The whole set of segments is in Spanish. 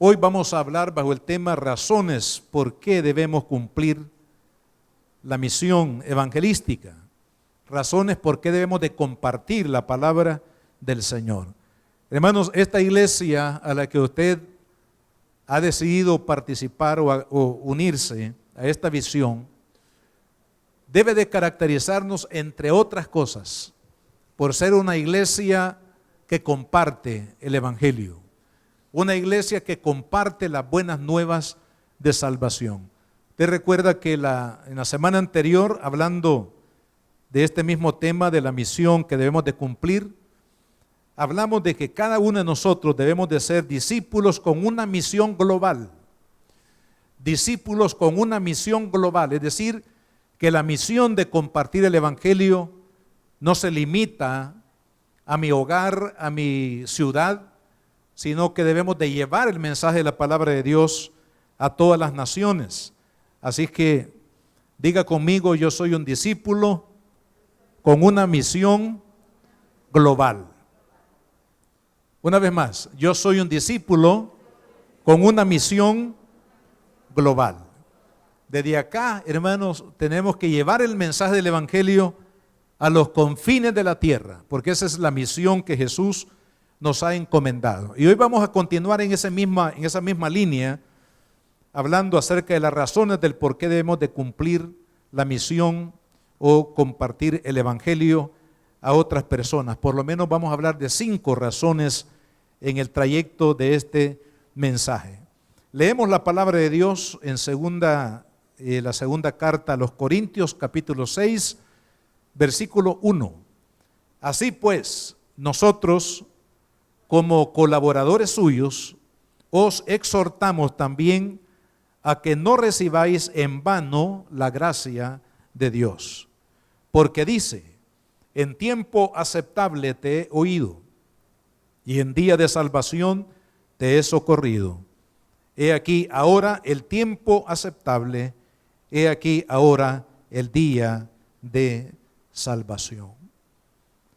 Hoy vamos a hablar bajo el tema razones por qué debemos cumplir la misión evangelística. Razones por qué debemos de compartir la palabra del Señor. Hermanos, esta iglesia a la que usted ha decidido participar o unirse a esta visión, debe de caracterizarnos, entre otras cosas, por ser una iglesia que comparte el Evangelio, una iglesia que comparte las buenas nuevas de salvación. Usted recuerda que en la semana anterior, hablando de este mismo tema de la misión que debemos de cumplir, hablamos de que cada uno de nosotros debemos de ser discípulos con una misión global. Discípulos con una misión global, es decir, que la misión de compartir el Evangelio no se limita a mi hogar, a mi ciudad, sino que debemos de llevar el mensaje de la palabra de Dios a todas las naciones. Así que diga conmigo: yo soy un discípulo con una misión global. Una vez más, yo soy un discípulo con una misión global. Desde acá, hermanos, tenemos que llevar el mensaje del Evangelio a los confines de la tierra, porque esa es la misión que Jesús nos ha encomendado. Y hoy vamos a continuar en esa misma línea, hablando acerca de las razones del por qué debemos de cumplir la misión o compartir el Evangelio a otras personas. Por lo menos vamos a hablar de 5 razones en el trayecto de este mensaje. Leemos la palabra de Dios en la segunda carta a los Corintios, capítulo 6, versículo 1. Así pues, nosotros, como colaboradores suyos, os exhortamos también a que no recibáis en vano la gracia de Dios. Porque dice: en tiempo aceptable te he oído, y en día de salvación te he socorrido. He aquí ahora el tiempo aceptable, he aquí ahora el día de salvación.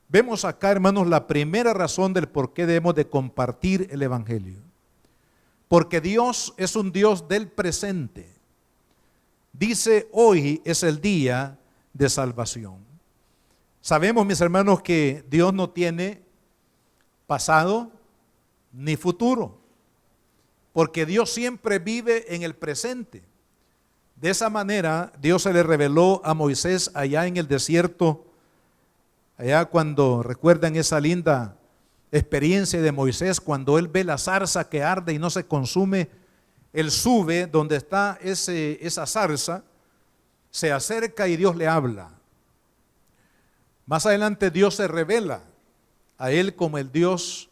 Vemos acá, hermanos, la primera razón del por qué debemos de compartir el Evangelio. Porque Dios es un Dios del presente. Dice: hoy es el día de salvación. Sabemos, mis hermanos, que Dios no tiene pasado ni futuro, porque Dios siempre vive en el presente. De esa manera, Dios se le reveló a Moisés allá en el desierto, allá cuando recuerdan esa linda experiencia de Moisés, cuando él ve la zarza que arde y no se consume, él sube donde está esa zarza, se acerca y Dios le habla. Más adelante Dios se revela a él como el Dios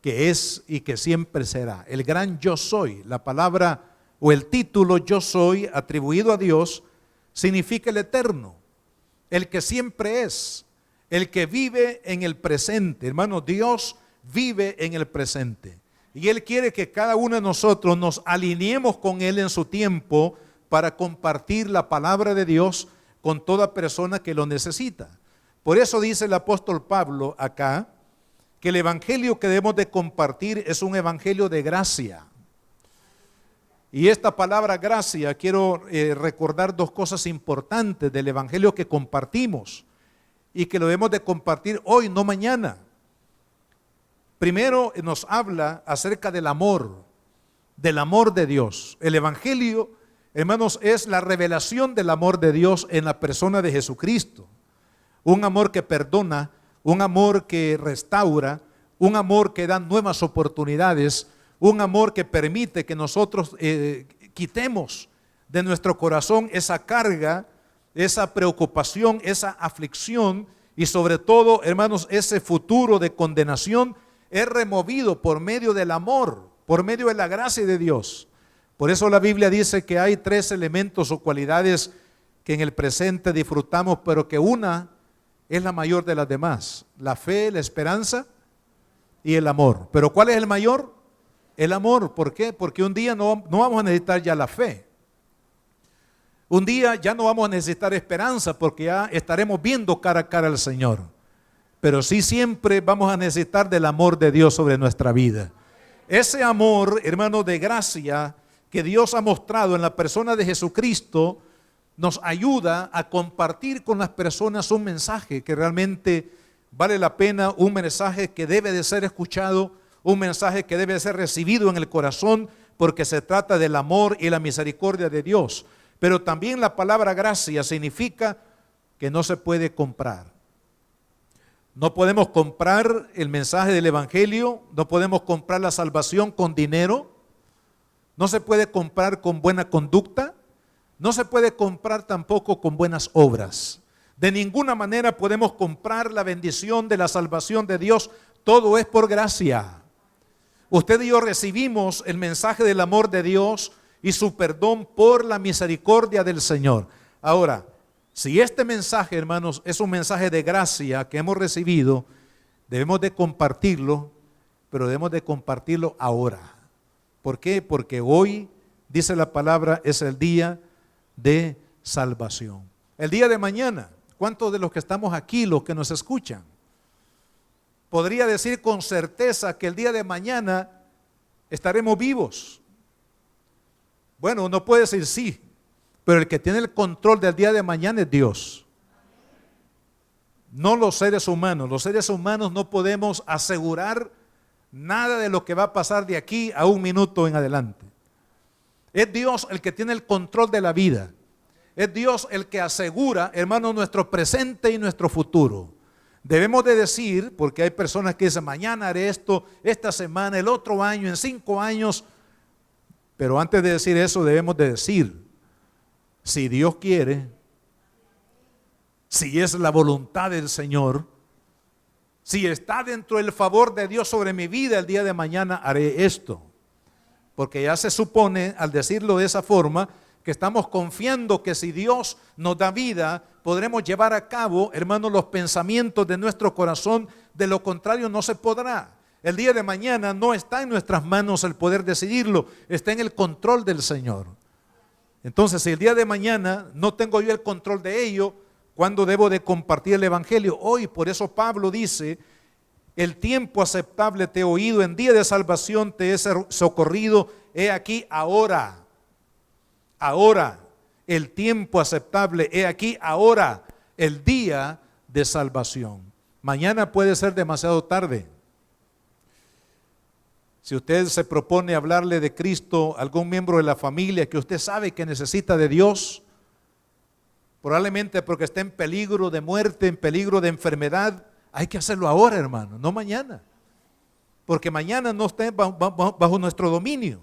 que es y que siempre será, el gran yo soy. La palabra o el título yo soy atribuido a Dios significa el eterno, el que siempre es, el que vive en el presente. Hermanos, Dios vive en el presente y Él quiere que cada uno de nosotros nos alineemos con Él en su tiempo para compartir la palabra de Dios con toda persona que lo necesita. Por eso dice el apóstol Pablo acá que el evangelio que debemos de compartir es un evangelio de gracia. Y esta palabra gracia, quiero recordar 2 cosas importantes del evangelio que compartimos y que lo debemos de compartir hoy, no mañana. Primero nos habla acerca del amor de Dios. El evangelio, hermanos, es la revelación del amor de Dios en la persona de Jesucristo. Un amor que perdona, un amor que restaura, un amor que da nuevas oportunidades, un amor que permite que nosotros quitemos de nuestro corazón esa carga, esa preocupación, esa aflicción y sobre todo, hermanos, ese futuro de condenación es removido por medio del amor, por medio de la gracia de Dios. Por eso la Biblia dice que hay 3 elementos o cualidades que en el presente disfrutamos, pero que una es la mayor de las demás: la fe, la esperanza y el amor. ¿Pero cuál es el mayor? El amor. ¿Por qué? Porque un día no vamos a necesitar ya la fe. Un día ya no vamos a necesitar esperanza porque ya estaremos viendo cara a cara al Señor. Pero sí siempre vamos a necesitar del amor de Dios sobre nuestra vida. Ese amor, hermano, de gracia que Dios ha mostrado en la persona de Jesucristo nos ayuda a compartir con las personas un mensaje que realmente vale la pena, un mensaje que debe de ser escuchado, un mensaje que debe de ser recibido en el corazón, porque se trata del amor y la misericordia de Dios. Pero también la palabra gracia significa que no se puede comprar. No podemos comprar el mensaje del Evangelio, no podemos comprar la salvación con dinero, no se puede comprar con buena conducta, no se puede comprar tampoco con buenas obras. De ninguna manera podemos comprar la bendición de la salvación de Dios, todo es por gracia. Usted y yo recibimos el mensaje del amor de Dios y su perdón por la misericordia del Señor. Ahora, si este mensaje, hermanos, es un mensaje de gracia que hemos recibido, debemos de compartirlo, pero debemos de compartirlo ahora. ¿Por qué? Porque hoy, dice la palabra, es el día de salvación. El día de mañana, ¿cuántos de los que estamos aquí, los que nos escuchan, podría decir con certeza que el día de mañana estaremos vivos? Bueno, uno puede decir sí, pero el que tiene el control del día de mañana es Dios. No los seres humanos. Los seres humanos no podemos asegurar nada de lo que va a pasar de aquí a un minuto en adelante. Es Dios el que tiene el control de la vida. Es Dios el que asegura, hermano, nuestro presente y nuestro futuro. Debemos de decir, porque hay personas que dicen, mañana haré esto, esta semana, el otro año, en 5 años. Pero antes de decir eso, debemos de decir, si Dios quiere, si es la voluntad del Señor, si está dentro del favor de Dios sobre mi vida, el día de mañana haré esto. Porque ya se supone, al decirlo de esa forma, que estamos confiando que si Dios nos da vida, podremos llevar a cabo, hermanos, los pensamientos de nuestro corazón. De lo contrario no se podrá. El día de mañana no está en nuestras manos el poder decidirlo, está en el control del Señor. Entonces, si el día de mañana no tengo yo el control de ello, ¿cuándo debo de compartir el Evangelio? Hoy. Por eso Pablo dice, el tiempo aceptable te he oído, en día de salvación te he socorrido, he aquí ahora. Ahora, el tiempo aceptable, he aquí ahora, el día de salvación. Mañana puede ser demasiado tarde. Si usted se propone hablarle de Cristo a algún miembro de la familia que usted sabe que necesita de Dios, probablemente porque está en peligro de muerte, en peligro de enfermedad, hay que hacerlo ahora, hermano, no mañana. Porque mañana no está bajo nuestro dominio.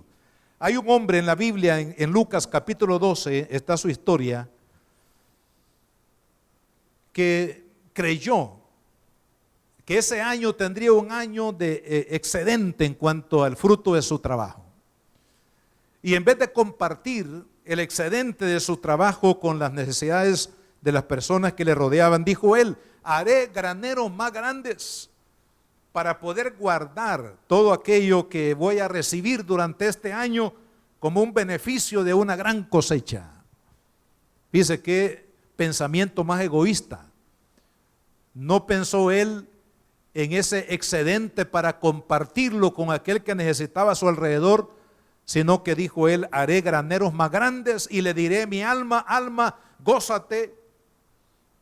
Hay un hombre en la Biblia, en Lucas capítulo 12, está su historia, que creyó que ese año tendría un año de excedente en cuanto al fruto de su trabajo. Y en vez de compartir el excedente de su trabajo con las necesidades de las personas que le rodeaban, dijo él, haré graneros más grandes para poder guardar todo aquello que voy a recibir durante este año como un beneficio de una gran cosecha. Fíjese qué pensamiento más egoísta. No pensó él en ese excedente para compartirlo con aquel que necesitaba a su alrededor, sino que dijo él, haré graneros más grandes y le diré, mi alma, alma, gózate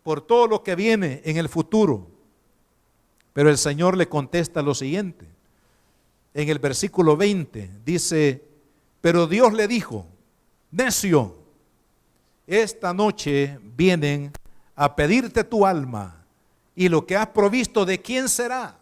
por todo lo que viene en el futuro. Pero el Señor le contesta lo siguiente. En el versículo 20 dice, pero Dios le dijo, necio, esta noche vienen a pedirte tu alma y lo que has provisto, ¿de quién será?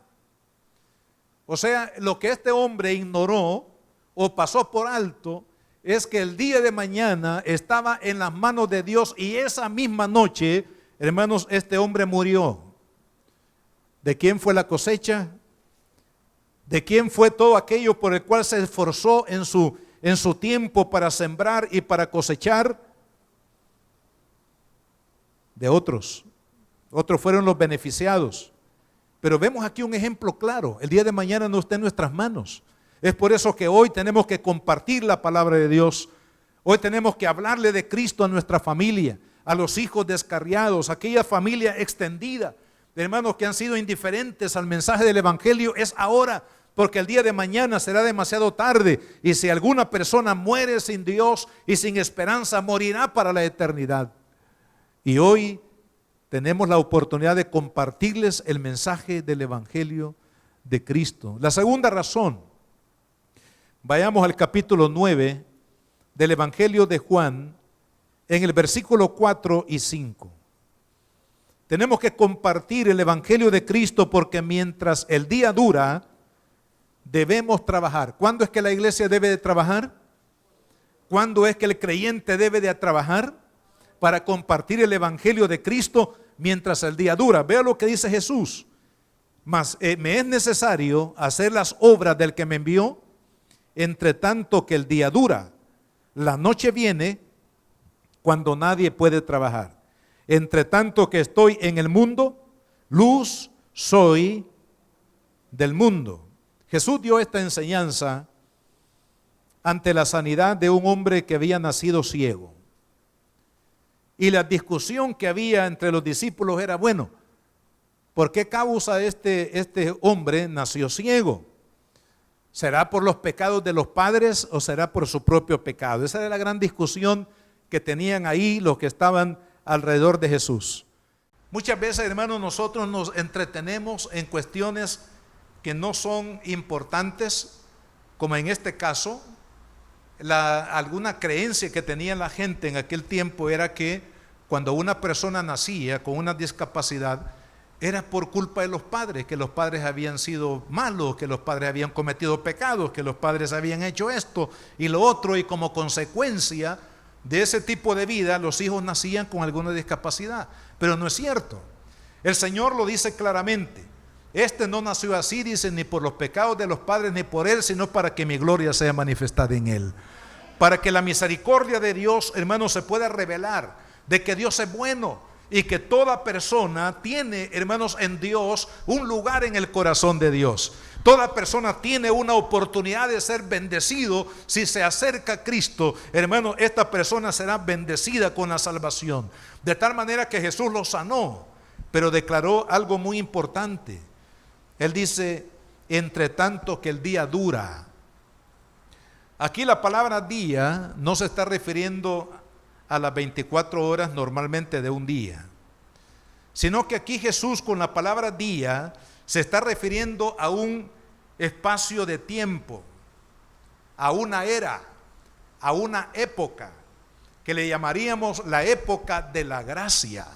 O sea, lo que este hombre ignoró o pasó por alto es que el día de mañana estaba en las manos de Dios y esa misma noche, hermanos, este hombre murió. ¿De quién fue la cosecha? ¿De quién fue todo aquello por el cual se esforzó en su tiempo para sembrar y para cosechar? De otros. Otros fueron los beneficiados. Pero vemos aquí un ejemplo claro. El día de mañana no está en nuestras manos. Es por eso que hoy tenemos que compartir la palabra de Dios. Hoy tenemos que hablarle de Cristo a nuestra familia, a los hijos descarriados, a aquella familia extendida, de hermanos que han sido indiferentes al mensaje del Evangelio. Es ahora porque el día de mañana será demasiado tarde, y si alguna persona muere sin Dios y sin esperanza, morirá para la eternidad. Y hoy tenemos la oportunidad de compartirles el mensaje del Evangelio de Cristo. La segunda razón, vayamos al capítulo 9 del Evangelio de Juan, en el versículo 4 y 5. Tenemos que compartir el Evangelio de Cristo porque mientras el día dura, debemos trabajar. ¿Cuándo es que la iglesia debe de trabajar? ¿Cuándo es que el creyente debe de trabajar? Para compartir el Evangelio de Cristo mientras el día dura. Vea lo que dice Jesús. Mas me es necesario hacer las obras del que me envió, entre tanto que el día dura. La noche viene cuando nadie puede trabajar. Entre tanto que estoy en el mundo, luz soy del mundo. Jesús dio esta enseñanza ante la sanidad de un hombre que había nacido ciego. Y la discusión que había entre los discípulos era, bueno, ¿por qué causa este hombre nació ciego? ¿Será por los pecados de los padres o será por su propio pecado? Esa era la gran discusión que tenían ahí los que estaban alrededor de Jesús. Muchas veces, hermanos, nosotros nos entretenemos en cuestiones que no son importantes, como en este caso. Alguna creencia que tenía la gente en aquel tiempo era que cuando una persona nacía con una discapacidad era por culpa de los padres, que los padres habían sido malos, que los padres habían cometido pecados, que los padres habían hecho esto y lo otro, y como consecuencia de ese tipo de vida los hijos nacían con alguna discapacidad. Pero no es cierto. El Señor lo dice claramente: este no nació así, dice, ni por los pecados de los padres ni por él, sino para que mi gloria sea manifestada en él. Para que la misericordia de Dios, hermanos, se pueda revelar de que Dios es bueno y que toda persona tiene, hermanos, en Dios un lugar en el corazón de Dios. Toda persona tiene una oportunidad de ser bendecido. Si se acerca a Cristo, hermano, esta persona será bendecida con la salvación. De tal manera que Jesús lo sanó, pero declaró algo muy importante. Él dice, entre tanto que el día dura. Aquí la palabra día no se está refiriendo a las 24 horas normalmente de un día, sino que aquí Jesús con la palabra día se está refiriendo a un espacio de tiempo, a una era, a una época que le llamaríamos la época de la gracia.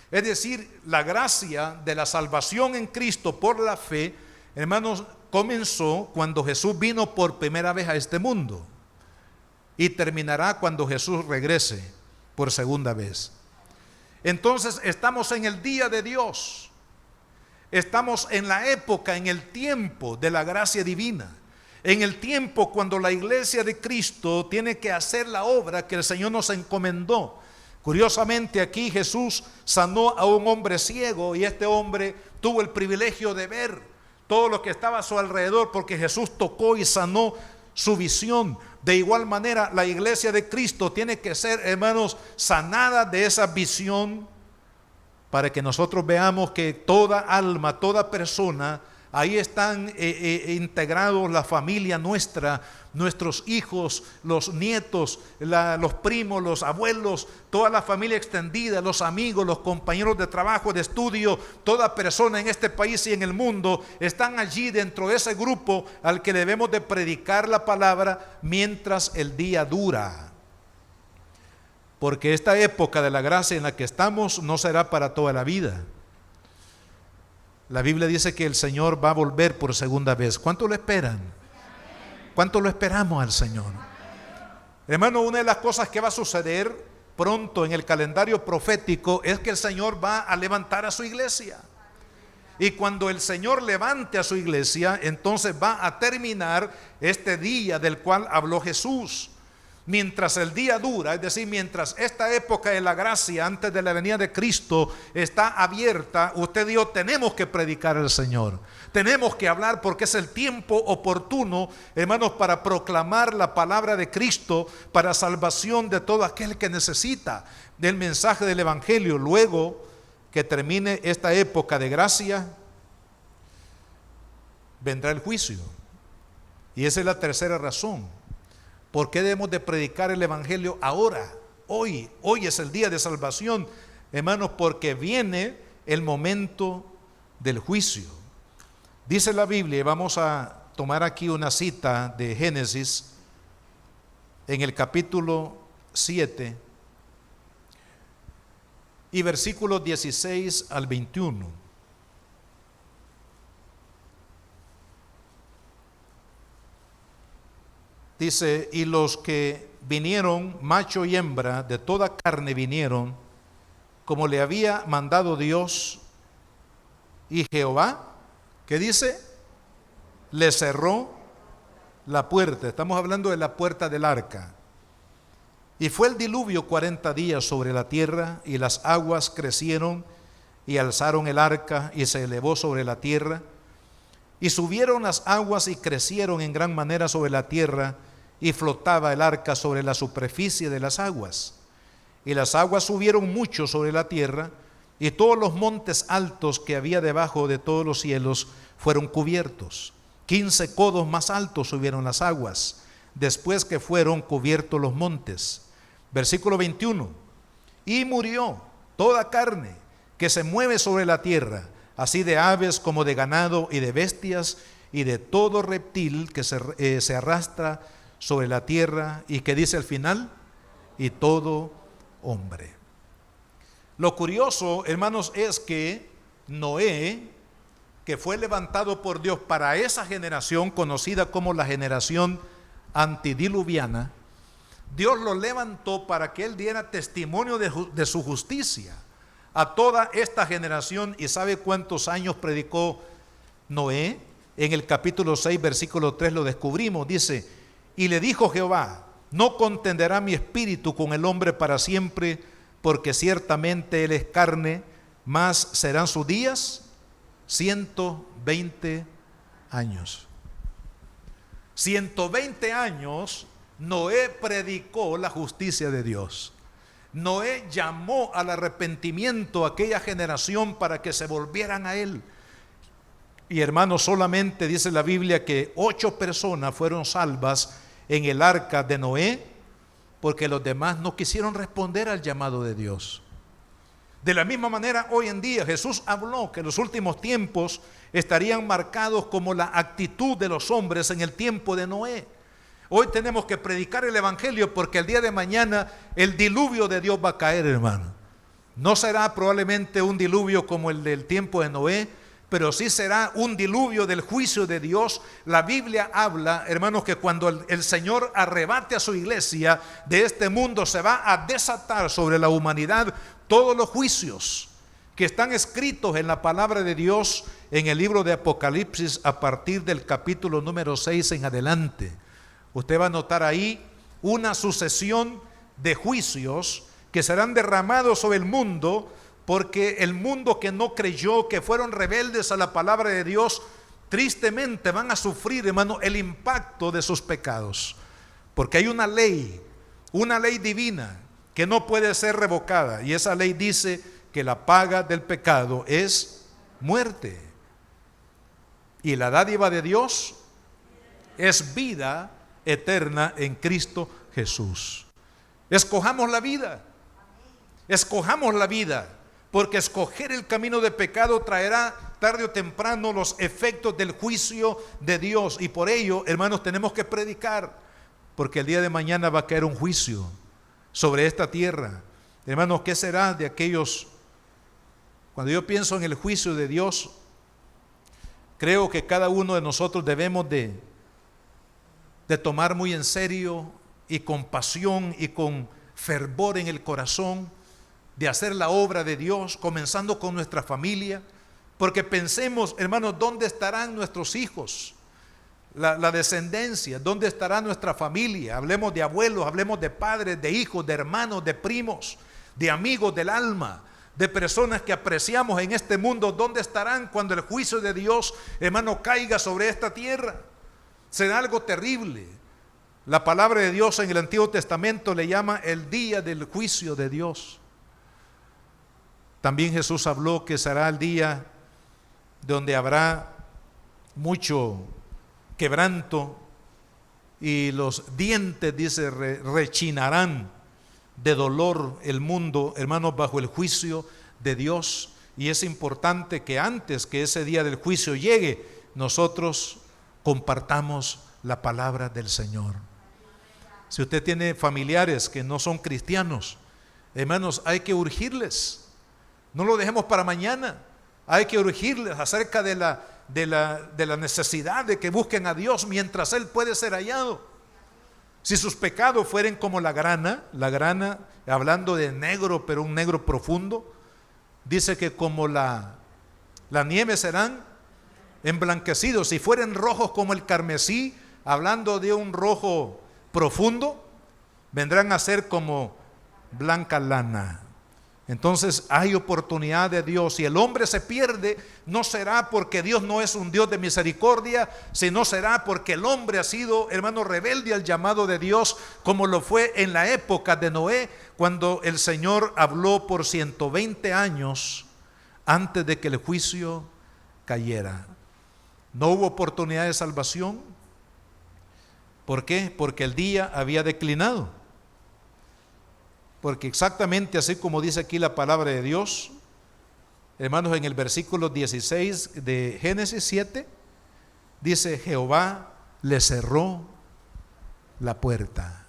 Es decir, la gracia de la salvación en Cristo por la fe, hermanos, comenzó cuando Jesús vino por primera vez a este mundo y terminará cuando Jesús regrese por segunda vez. Entonces estamos en el día de Dios, estamos en la época, en el tiempo de la gracia divina, en el tiempo cuando la iglesia de Cristo tiene que hacer la obra que el Señor nos encomendó. Curiosamente, aquí Jesús sanó a un hombre ciego y este hombre tuvo el privilegio de ver todo lo que estaba a su alrededor porque Jesús tocó y sanó su visión. De igual manera, la iglesia de Cristo tiene que ser, hermanos, sanada de esa visión para que nosotros veamos que toda alma, toda persona, ahí están integrados la familia nuestra, nuestros hijos, los nietos, los primos, los abuelos, toda la familia extendida, los amigos, los compañeros de trabajo, de estudio, toda persona en este país y en el mundo están allí dentro de ese grupo al que debemos de predicar la palabra mientras el día dura. Porque esta época de la gracia en la que estamos no será para toda la vida. La Biblia dice que el Señor va a volver por segunda vez. ¿Cuánto lo esperan? ¿Cuánto lo esperamos al Señor? Hermano, una de las cosas que va a suceder pronto en el calendario profético es que el Señor va a levantar a su iglesia. Y cuando el Señor levante a su iglesia, entonces va a terminar este día del cual habló Jesús. Mientras el día dura, es decir, mientras esta época de la gracia antes de la venida de Cristo está abierta, usted y yo tenemos que predicar al Señor. Tenemos que hablar porque es el tiempo oportuno, hermanos, para proclamar la palabra de Cristo para salvación de todo aquel que necesita del mensaje del Evangelio. Luego que termine esta época de gracia, vendrá el juicio. Y esa es la tercera razón. ¿Por qué debemos de predicar el evangelio ahora? Hoy es el día de salvación, hermanos, porque viene el momento del juicio. Dice la Biblia, y vamos a tomar aquí una cita de Génesis, en el capítulo 7 y versículos 16 al 21. Dice, y los que vinieron, macho y hembra, de toda carne vinieron, como le había mandado Dios, y Jehová, ¿qué dice? Le cerró la puerta. Estamos hablando de la puerta del arca. Y fue el diluvio 40 días sobre la tierra, y las aguas crecieron y alzaron el arca, y se elevó sobre la tierra. Y subieron las aguas y crecieron en gran manera sobre la tierra, y flotaba el arca sobre la superficie de las aguas. Y las aguas subieron mucho sobre la tierra, y todos los montes altos que había debajo de todos los cielos fueron cubiertos. 15 codos más altos subieron las aguas, después que fueron cubiertos los montes. Versículo 21. Y murió toda carne que se mueve sobre la tierra, así de aves como de ganado y de bestias y de todo reptil que se arrastra sobre la tierra, y que dice al final, y todo hombre. Lo curioso, hermanos, es que Noé, que fue levantado por Dios para esa generación conocida como la generación antidiluviana, Dios lo levantó para que él diera testimonio de su justicia a toda esta generación. ¿Y sabe cuántos años predicó Noé? En el capítulo 6, versículo 3 lo descubrimos. Dice, y le dijo Jehová, no contenderá mi espíritu con el hombre para siempre, porque ciertamente él es carne, mas serán sus días 120 años. 120 años Noé predicó la justicia de Dios. Noé llamó al arrepentimiento a aquella generación para que se volvieran a él. Y hermanos, solamente dice la Biblia que 8 personas fueron salvas en el arca de Noé, porque los demás no quisieron responder al llamado de Dios. De la misma manera, hoy en día Jesús habló que los últimos tiempos estarían marcados como la actitud de los hombres en el tiempo de Noé. Hoy tenemos que predicar el evangelio, porque el día de mañana el diluvio de Dios va a caer, hermano. No será probablemente un diluvio como el del tiempo de Noé, pero sí será un diluvio del juicio de Dios. La Biblia habla, hermanos, que cuando el Señor arrebate a su iglesia de este mundo, se va a desatar sobre la humanidad todos los juicios que están escritos en la palabra de Dios en el libro de Apocalipsis, a partir del capítulo número 6 en adelante. Usted va a notar ahí una sucesión de juicios que serán derramados sobre el mundo, porque el mundo que no creyó, que fueron rebeldes a la palabra de Dios, tristemente van a sufrir, hermano, el impacto de sus pecados. Porque hay una ley divina que no puede ser revocada, y esa ley dice que la paga del pecado es muerte, y la dádiva de Dios es vida eterna en Cristo Jesús. Escojamos la vida, porque escoger el camino de pecado traerá tarde o temprano los efectos del juicio de Dios. Y por ello, hermanos, tenemos que predicar, porque el día de mañana va a caer un juicio sobre esta tierra. Hermanos, ¿qué será de aquellos? Cuando yo pienso en el juicio de Dios, creo que cada uno de nosotros debemos de tomar muy en serio y con pasión y con fervor en el corazón, de hacer la obra de Dios, comenzando con nuestra familia. Porque pensemos, hermanos, ¿dónde estarán nuestros hijos? La descendencia, ¿dónde estará nuestra familia? Hablemos de abuelos, hablemos de padres, de hijos, de hermanos, de primos, de amigos del alma, de personas que apreciamos en este mundo. ¿Dónde estarán cuando el juicio de Dios, hermano, caiga sobre esta tierra? Será algo terrible. La palabra de Dios en el Antiguo Testamento le llama el día del juicio de Dios. También Jesús habló que será el día donde habrá mucho quebranto, y los dientes, dice, rechinarán de dolor el mundo, hermanos, bajo el juicio de Dios. Y es importante que antes que ese día del juicio llegue, nosotros compartamos la palabra del Señor. Si usted tiene familiares que no son cristianos, hermanos, hay que urgirles. No lo dejemos para mañana. Hay que urgirles acerca de la necesidad de que busquen a Dios mientras Él puede ser hallado. Si sus pecados fueren como la grana, hablando de negro, pero un negro profundo, dice que como la nieve serán emblanquecidos. Si fueren rojos como el carmesí, hablando de un rojo profundo, vendrán a ser como blanca lana. Entonces hay oportunidad de Dios. Si el hombre se pierde, no será porque Dios no es un Dios de misericordia, sino será porque el hombre ha sido, hermano, rebelde al llamado de Dios, como lo fue en la época de Noé, cuando el Señor habló por 120 años antes de que el juicio cayera. No hubo oportunidad de salvación. ¿Por qué? Porque el día había declinado. Porque exactamente así como dice aquí la palabra de Dios, hermanos, en el versículo 16 de Génesis 7, dice: Jehová le cerró la puerta.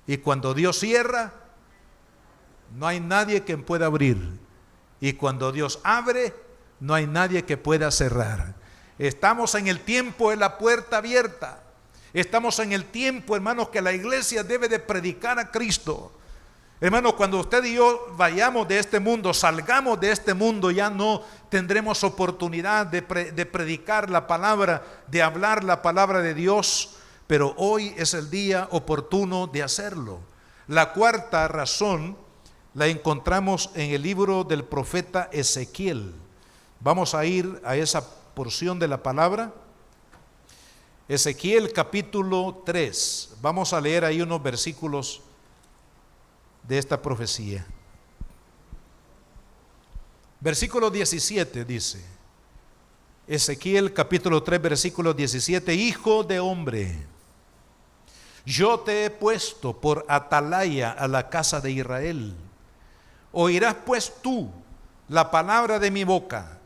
Y cuando Dios cierra, no hay nadie que pueda abrir. Y cuando Dios abre, no hay nadie que pueda cerrar. Estamos en el tiempo de la puerta abierta. Estamos en el tiempo, hermanos, que la iglesia debe de predicar a Cristo. Hermanos, cuando usted y yo vayamos de este mundo, salgamos de este mundo, ya no tendremos oportunidad de predicar la palabra, de hablar la palabra de Dios, pero hoy es el día oportuno de hacerlo. La cuarta razón la encontramos en el libro del profeta Ezequiel. Vamos a ir a esa porción de la palabra. Ezequiel capítulo 3. Vamos a leer ahí unos versículos de esta profecía. Versículo 17 dice, Ezequiel capítulo 3 versículo 17: Hijo de hombre, yo te he puesto por atalaya a la casa de Israel. Oirás pues tú la palabra de mi boca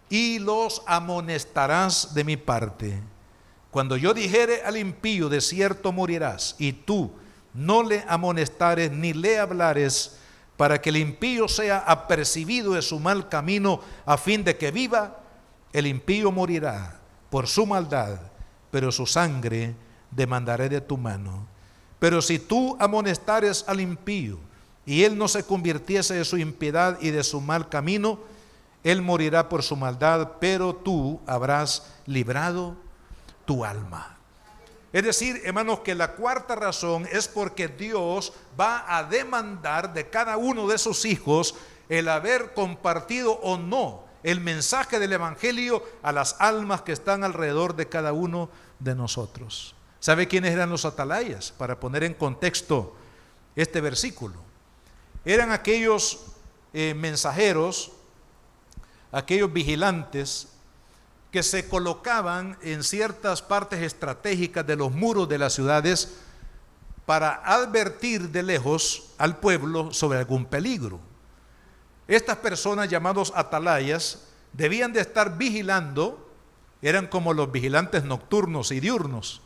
y los amonestarás de mi parte. Cuando yo dijere al impío, de cierto morirás, y tú no le amonestares ni le hablares, para que el impío sea apercibido de su mal camino, a fin de que viva, el impío morirá por su maldad, pero su sangre demandaré de tu mano. Pero si tú amonestares al impío, y él no se convirtiese de su impiedad y de su mal camino, él morirá por su maldad, pero tú habrás librado tu alma. Es decir, hermanos, que la cuarta razón es porque Dios va a demandar de cada uno de sus hijos el haber compartido o no el mensaje del evangelio a las almas que están alrededor de cada uno de nosotros. ¿Sabe quiénes eran los atalayas? Para poner en contexto este versículo. Eran aquellos mensajeros, aquellos vigilantes que se colocaban en ciertas partes estratégicas de los muros de las ciudades para advertir de lejos al pueblo sobre algún peligro. Estas personas, llamados atalayas, debían de estar vigilando, eran como los vigilantes nocturnos y diurnos,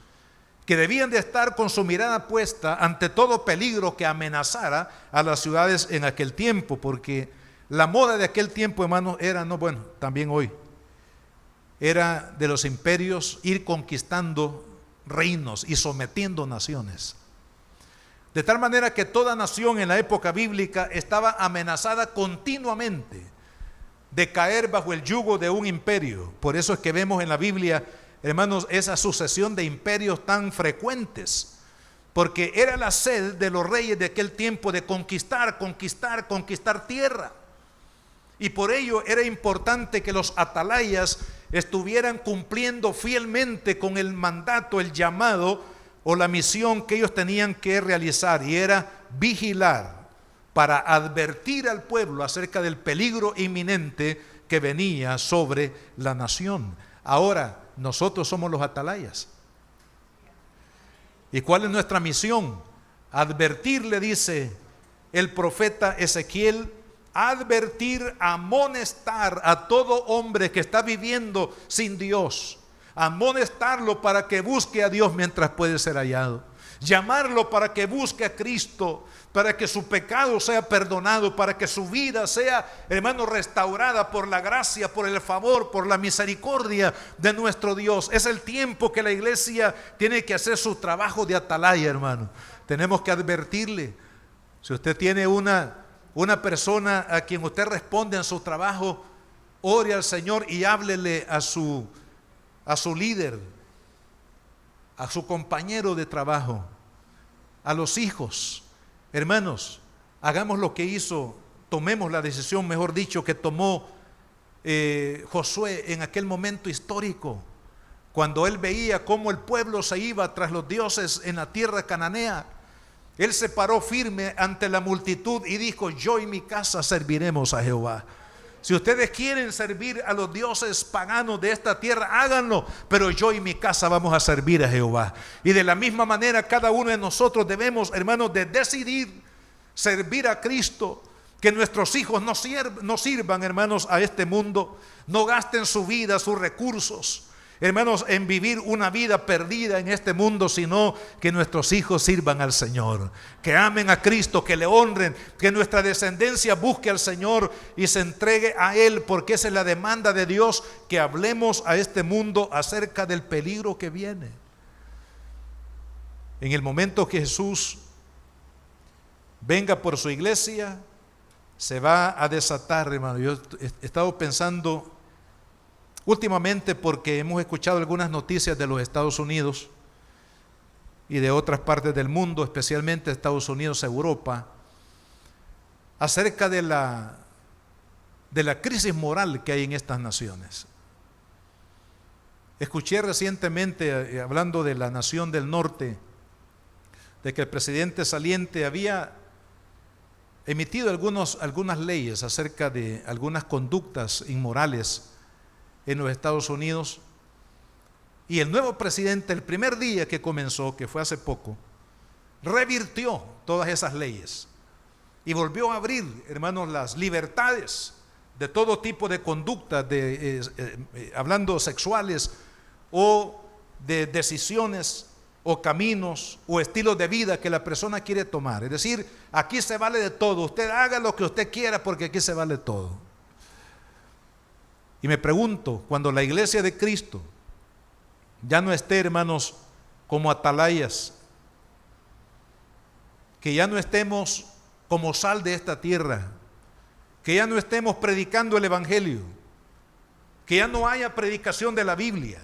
que debían de estar con su mirada puesta ante todo peligro que amenazara a las ciudades en aquel tiempo, porque la moda de aquel tiempo, hermanos, era, no, bueno, también hoy, era de los imperios ir conquistando reinos y sometiendo naciones. De tal manera que toda nación en la época bíblica estaba amenazada continuamente de caer bajo el yugo de un imperio. Por eso es que vemos en la Biblia, hermanos, esa sucesión de imperios tan frecuentes, porque era la sed de los reyes de aquel tiempo de conquistar tierra. Y por ello era importante que los atalayas estuvieran cumpliendo fielmente con el mandato, el llamado o la misión que ellos tenían que realizar, y era vigilar para advertir al pueblo acerca del peligro inminente que venía sobre la nación. Ahora, nosotros somos los atalayas. ¿Y cuál es nuestra misión? Advertirle, dice el profeta Ezequiel, advertir, amonestar a todo hombre que está viviendo sin Dios, amonestarlo para que busque a Dios mientras puede ser hallado, llamarlo para que busque a Cristo, para que su pecado sea perdonado, para que su vida sea, hermano, restaurada por la gracia, por el favor, por la misericordia de nuestro Dios. Es el tiempo que la iglesia tiene que hacer su trabajo de atalaya, hermano. Tenemos que advertirle. Si usted tiene una persona a quien usted responde en su trabajo, ore al Señor y háblele a su líder, a su compañero de trabajo, a los hijos. Hermanos, hagamos lo que hizo, tomemos la decisión, mejor dicho, que tomó Josué en aquel momento histórico, cuando él veía cómo el pueblo se iba tras los dioses en la tierra cananea. Él se paró firme ante la multitud y dijo: yo y mi casa serviremos a Jehová. Si ustedes quieren servir a los dioses paganos de esta tierra, háganlo, pero yo y mi casa vamos a servir a Jehová. Y de la misma manera cada uno de nosotros debemos, hermanos, de decidir servir a Cristo. Que nuestros hijos no sirvan, hermanos, a este mundo, no gasten su vida, sus recursos, hermanos, en vivir una vida perdida en este mundo, sino que nuestros hijos sirvan al Señor, que amen a Cristo, que le honren, que nuestra descendencia busque al Señor y se entregue a Él, porque esa es la demanda de Dios, que hablemos a este mundo acerca del peligro que viene. En el momento que Jesús venga por su iglesia, se va a desatar, hermano. Yo he estado pensando últimamente, porque hemos escuchado algunas noticias de los Estados Unidos y de otras partes del mundo, especialmente Estados Unidos, Europa, acerca de la crisis moral que hay en estas naciones. Escuché recientemente, hablando de la nación del norte, de que el presidente saliente había emitido algunas leyes acerca de algunas conductas inmorales en los Estados Unidos, y el nuevo presidente, el primer día que comenzó, que fue hace poco, revirtió todas esas leyes y volvió a abrir, hermanos, las libertades de todo tipo de conductas, hablando sexuales o de decisiones o caminos o estilos de vida que la persona quiere tomar. Es decir, aquí se vale de todo, usted haga lo que usted quiera, porque aquí se vale todo. Y me pregunto, cuando la iglesia de Cristo ya no esté, hermanos, como atalayas, que ya no estemos como sal de esta tierra, que ya no estemos predicando el evangelio, que ya no haya predicación de la Biblia,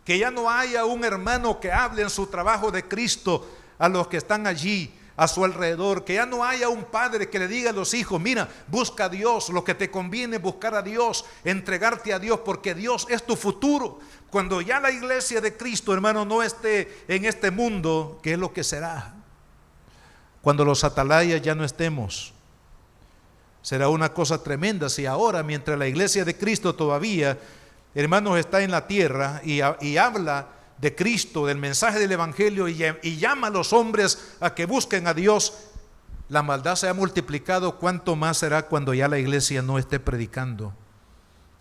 que ya no haya un hermano que hable en su trabajo de Cristo a los que están allí a su alrededor, que ya no haya un padre que le diga a los hijos: mira, busca a Dios, lo que te conviene es buscar a Dios, entregarte a Dios, porque Dios es tu futuro. Cuando ya la iglesia de Cristo, hermano, no esté en este mundo, ¿qué es lo que será? Cuando los atalayas ya no estemos, será una cosa tremenda. Si ahora, mientras la iglesia de Cristo todavía, hermanos, está en la tierra y habla de Cristo, del mensaje del evangelio, y llama a los hombres a que busquen a Dios, la maldad se ha multiplicado. ¿Cuánto más será cuando ya la iglesia no esté predicando?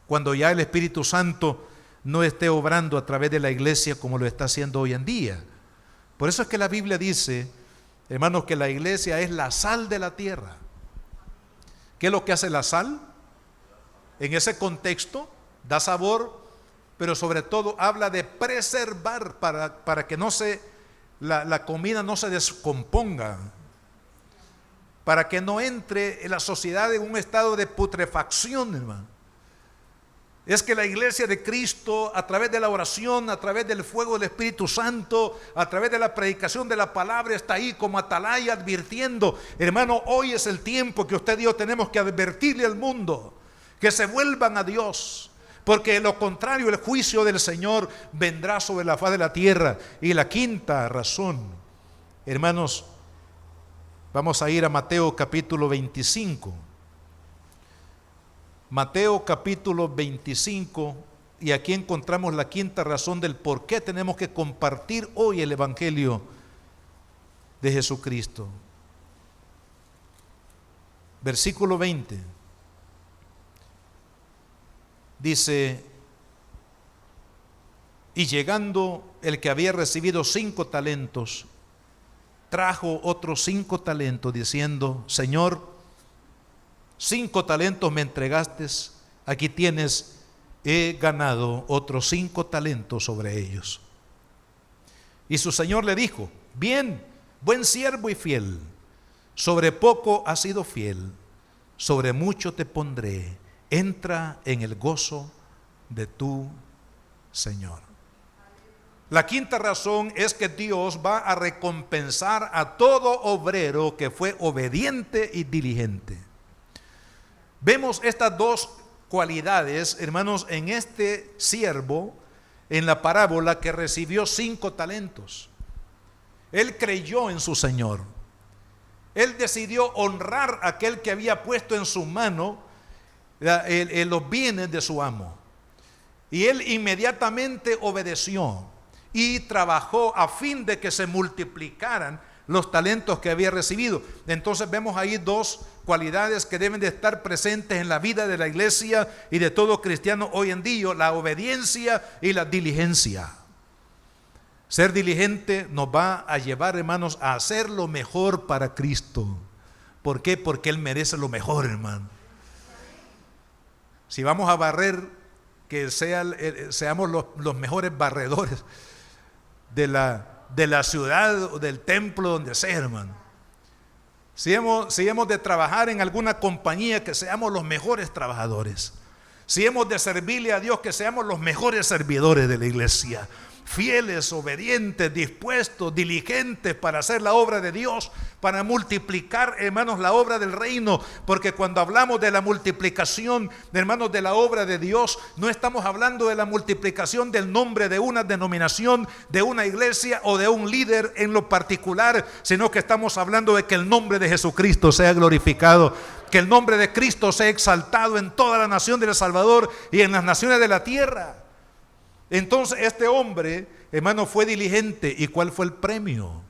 Cuando ya el Espíritu Santo no esté obrando a través de la iglesia como lo está haciendo hoy en día. Por eso es que la Biblia dice, hermanos, que la iglesia es la sal de la tierra. ¿Qué es lo que hace la sal? En ese contexto da sabor, pero sobre todo habla de preservar para que la comida no se descomponga, para que no entre en la sociedad en un estado de putrefacción, hermano. Es que la iglesia de Cristo, a través de la oración, a través del fuego del Espíritu Santo, a través de la predicación de la palabra, está ahí como atalaya advirtiendo: hermano, hoy es el tiempo que usted y yo tenemos que advertirle al mundo que se vuelvan a Dios, porque de lo contrario el juicio del Señor vendrá sobre la faz de la tierra. Y la quinta razón, hermanos, vamos a ir a Mateo capítulo 25. Mateo capítulo 25, y aquí encontramos la quinta razón del por qué tenemos que compartir hoy el evangelio de Jesucristo. Versículo 20. Dice: y llegando el que había recibido 5 talentos, trajo otros 5 talentos, diciendo: Señor, 5 talentos me entregaste, aquí tienes, he ganado otros 5 talentos sobre ellos. Y su señor le dijo: bien, buen siervo y fiel, sobre poco has sido fiel, sobre mucho te pondré, entra en el gozo de tu Señor. La quinta razón es que Dios va a recompensar a todo obrero que fue obediente y diligente. Vemos estas dos cualidades, hermanos, en este siervo, en la parábola, que recibió 5 talentos. Él creyó en su Señor. Él decidió honrar a aquel que había puesto en su mano los bienes de su amo. Y él inmediatamente obedeció y trabajó a fin de que se multiplicaran los talentos que había recibido. Entonces vemos ahí dos cualidades que deben de estar presentes en la vida de la iglesia y de todo cristiano hoy en día: la obediencia y la diligencia. Ser diligente nos va a llevar, hermanos, a hacer lo mejor para Cristo. ¿Por qué? Porque Él merece lo mejor, hermano. Si vamos a barrer, que seamos los mejores barredores de la ciudad o del templo, donde sea, hermano. Si hemos de trabajar en alguna compañía, que seamos los mejores trabajadores. Si hemos de servirle a Dios, que seamos los mejores servidores de la iglesia. Fieles, obedientes, dispuestos, diligentes para hacer la obra de Dios, para multiplicar, hermanos, la obra del reino. Porque cuando hablamos de la multiplicación, hermanos, de la obra de Dios, no estamos hablando de la multiplicación del nombre de una denominación, de una iglesia o de un líder en lo particular, sino que estamos hablando de que el nombre de Jesucristo sea glorificado, que el nombre de Cristo sea exaltado en toda la nación de El Salvador y en las naciones de la tierra. Entonces este hombre, hermano, fue diligente. ¿Y cuál fue el premio?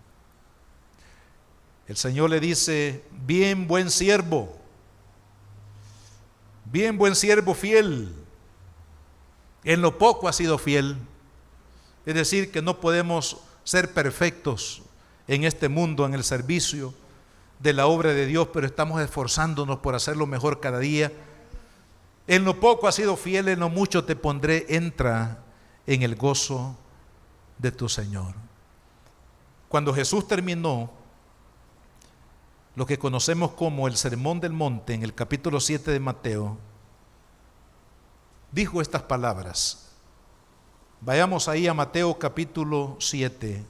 El Señor le dice: bien, buen siervo fiel, en lo poco has sido fiel. Es decir, que no podemos ser perfectos en este mundo, en el servicio de la obra de Dios, pero estamos esforzándonos por hacerlo mejor cada día. En lo poco has sido fiel, en lo mucho te pondré, entra en el gozo de tu Señor. Cuando Jesús terminó lo que conocemos como el Sermón del Monte, en el capítulo 7 de Mateo, dijo estas palabras. Vayamos ahí a Mateo capítulo 7,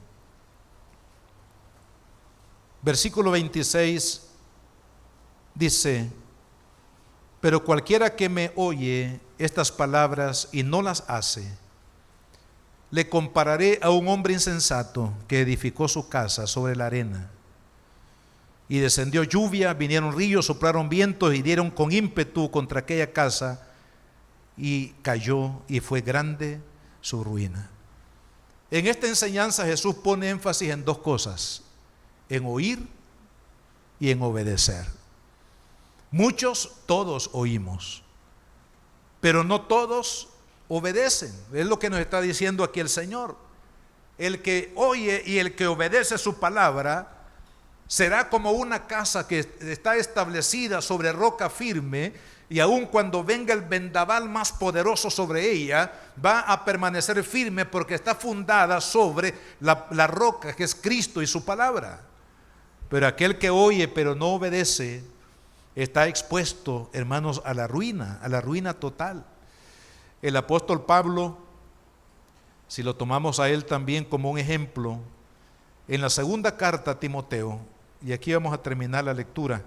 versículo 26, dice: pero cualquiera que me oye estas palabras y no las hace, le compararé a un hombre insensato que edificó su casa sobre la arena. Y descendió lluvia, vinieron ríos, soplaron vientos y dieron con ímpetu contra aquella casa, y cayó, y fue grande su ruina. En esta enseñanza Jesús pone énfasis en dos cosas: en oír y en obedecer. Todos oímos, pero no todos obedecen. Es lo que nos está diciendo aquí el Señor. El que oye y el que obedece su palabra será como una casa que está establecida sobre roca firme, y aun cuando venga el vendaval más poderoso sobre ella, va a permanecer firme porque está fundada sobre la roca que es Cristo y su palabra. Pero aquel que oye pero no obedece está expuesto, hermanos, a la ruina total. El apóstol Pablo, si lo tomamos a él también como un ejemplo, en la segunda carta a Timoteo, y aquí vamos a terminar la lectura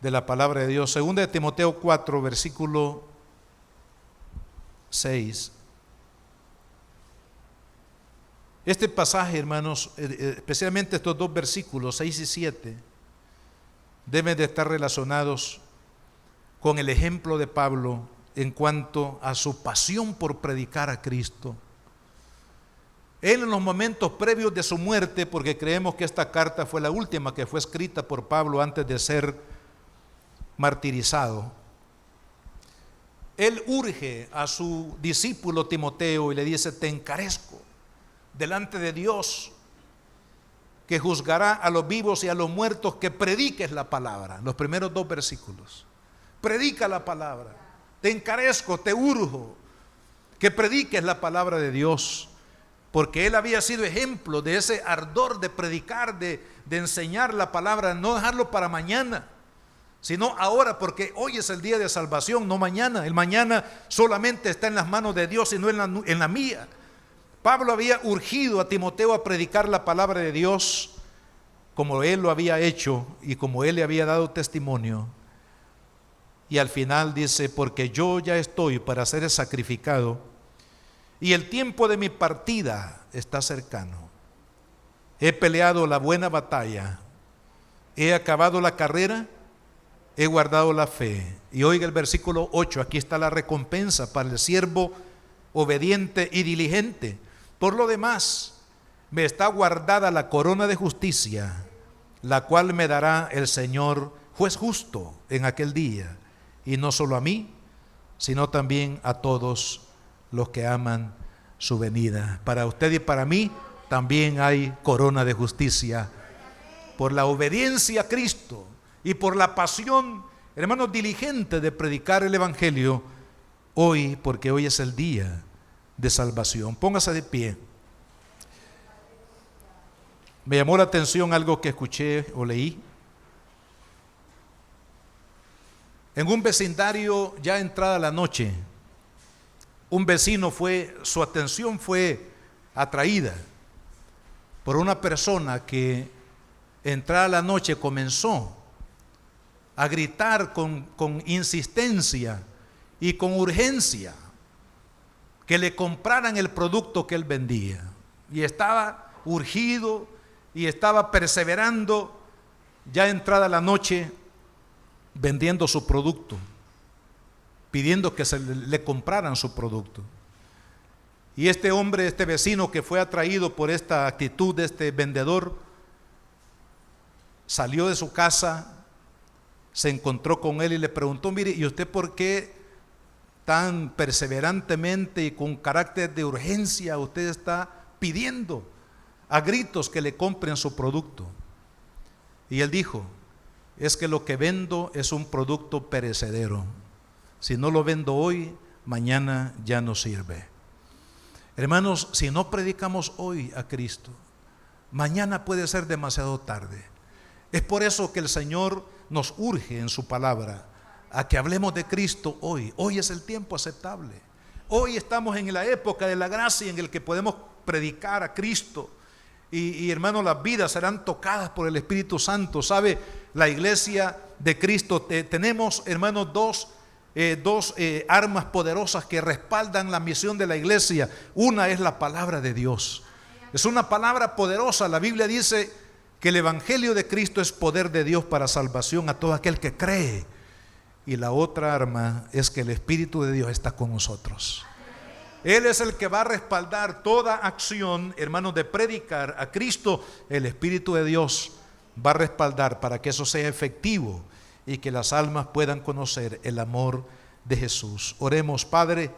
de la palabra de Dios, segunda de Timoteo 4, versículo 6. Este pasaje, hermanos, especialmente estos dos versículos, 6 y 7, deben de estar relacionados con el ejemplo de Pablo en cuanto a su pasión por predicar a Cristo. Él, en los momentos previos de su muerte, porque creemos que esta carta fue la última que fue escrita por Pablo antes de ser martirizado, él urge a su discípulo Timoteo y le dice: te encarezco delante de Dios, que juzgará a los vivos y a los muertos, que prediques la palabra. Los primeros 2 versículos. Predica la palabra. Te encarezco, te urjo, que prediques la palabra de Dios. Porque él había sido ejemplo de ese ardor de predicar, de enseñar la palabra, no dejarlo para mañana, sino ahora, porque hoy es el día de salvación, no mañana. El mañana solamente está en las manos de Dios y no en la mía. Pablo había urgido a Timoteo a predicar la palabra de Dios como él lo había hecho y como él le había dado testimonio. Y al final dice: porque yo ya estoy para ser sacrificado y el tiempo de mi partida está cercano. He peleado la buena batalla, he acabado la carrera, he guardado la fe. Y oiga el versículo 8, aquí está la recompensa para el siervo obediente y diligente. Por lo demás, me está guardada la corona de justicia, la cual me dará el Señor, juez justo, en aquel día, y no solo a mí, sino también a todos los que aman su venida. Para usted y para mí también hay corona de justicia, por la obediencia a Cristo y por la pasión, hermanos, diligente de predicar el Evangelio hoy, porque hoy es el día de salvación. Póngase de pie. Me llamó la atención algo que escuché o leí. En un vecindario, ya entrada la noche, un vecino su atención fue atraída por una persona que entrada la noche comenzó a gritar con insistencia y con urgencia que le compraran el producto que él vendía. Y estaba urgido y estaba perseverando, ya entrada la noche, vendiendo su producto, pidiendo que le compraran su producto. Y este hombre, este vecino que fue atraído por esta actitud de este vendedor, salió de su casa, se encontró con él y le preguntó: mire, ¿y usted por qué tan perseverantemente y con carácter de urgencia usted está pidiendo a gritos que le compren su producto? Y él dijo: es que lo que vendo es un producto perecedero. Si no lo vendo hoy, mañana ya no sirve. Hermanos, si no predicamos hoy a Cristo, mañana puede ser demasiado tarde. Es por eso que el Señor nos urge en su palabra a que hablemos de Cristo hoy. Hoy es el tiempo aceptable. Hoy estamos en la época de la gracia en el que podemos predicar a Cristo. Y hermanos, las vidas serán tocadas por el Espíritu Santo. ¿Sabe? La iglesia de Cristo, tenemos, hermanos, dos armas poderosas que respaldan la misión de la iglesia. Una es la palabra de Dios. Es una palabra poderosa. La Biblia dice que el Evangelio de Cristo es poder de Dios para salvación a todo aquel que cree. Y la otra arma es que el Espíritu de Dios está con nosotros. Él es el que va a respaldar toda acción, hermanos, de predicar a Cristo. El Espíritu de Dios va a respaldar para que eso sea efectivo y que las almas puedan conocer el amor de Jesús. Oremos. Padre,